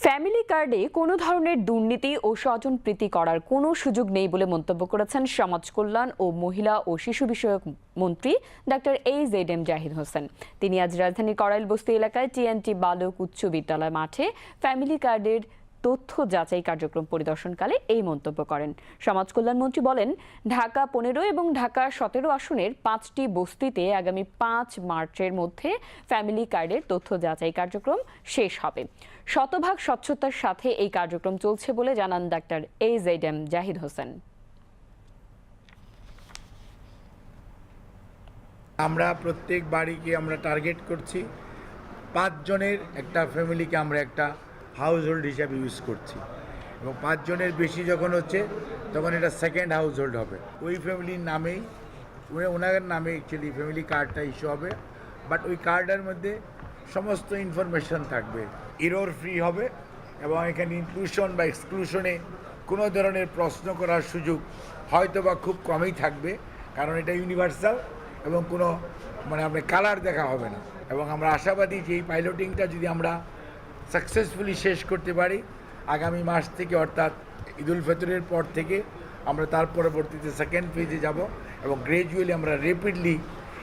Family কার্ডে কোনো ধরনের দুর্নীতি ও স্বজনপ্রীতি করার কোনো সুযোগ নেই বলে মন্তব্য করেছেন সমাজ কল্যাণ ও মহিলা ও শিশু বিষয়ক মন্ত্রী ডাক্তার AZM জাহিদ হোসেন। তিনি আজ রাজধানীর কড়াইলবস্তি এলাকায় TNT বালক উচ্চ বিদ্যালয় মাঠে ফ্যামিলি কার্ডের তথ্য যাচাই কার্যক্রম পরিদর্শনকালে এই মন্তব্য করেন। সমাজ কল্যাণ মন্ত্রী বলেন, ঢাকা 15 এবং ঢাকা 17 আসনের 5টি বস্তিতে আগামী 5 মার্চের মধ্যে ফ্যামিলি কার্ডের তথ্য যাচাই কার্যক্রম শেষ হবে। শতভাগ স্বচ্ছতার সাথে এই কার্যক্রম চলছে বলে জানান ডাক্তার AZM জাহিদ হোসেন। আমরা প্রত্যেক বাড়িকে আমরা টার্গেট করছি, 5 জনের একটা ফ্যামিলিকে আমরা একটা হাউস হোল্ড হিসাবে ইউজ করছি, এবং 5 জনের বেশি যখন হচ্ছে তখন এটা সেকেন্ড হাউস হোল্ড হবে। ওই ফ্যামিলির নামেই ওনার নামে অ্যাকচুয়ালি ফ্যামিলি কার্ডটা ইস্যু হবে, বাট ওই কার্ডের মধ্যে সমস্ত ইনফরমেশন থাকবে, এরর ফ্রি হবে, এবং এখানে ইনক্লুশন বা এক্সক্লুশনে কোনো ধরনের প্রশ্ন করার সুযোগ হয়তো বা খুব কমই থাকবে, কারণ এটা ইউনিভার্সাল এবং কোনো আপনার কালার দেখা হবে না। এবং আমরা আশাবাদী যে এই পাইলটিংটা যদি আমরা সাকসেসফুলি শেষ করতে পারি আগামী মাস থেকে, অর্থাৎ ঈদুল ফিতরের পর থেকে আমরা তার পরবর্তীতে সেকেন্ড ফেজে যাব, এবং গ্র্যাজুয়ালি আমরা র্যাপিডলি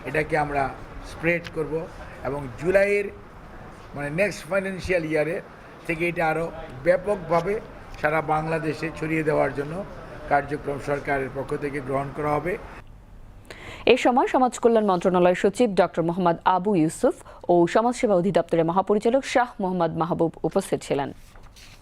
এটাকে আমরা স্প্রেড করব, এবং জুলাইয়ের নেক্সট ফাইন্যান্সিয়াল ইয়ারে থেকে এটা আরও ব্যাপকভাবে সারা বাংলাদেশে ছড়িয়ে দেওয়ার জন্য কার্যক্রম সরকারের পক্ষ থেকে গ্রহণ করা হবে। এ সময় সমাজ কল্যাণ মন্ত্রণালয়ের সচিব ডক্টর মোহাম্মদ আবু ইউসুফ ও সমাজসেবা অধিদপ্তরের মহাপরিচালক শাহ মোহাম্মদ মাহবুব উপস্থিত ছিলেন।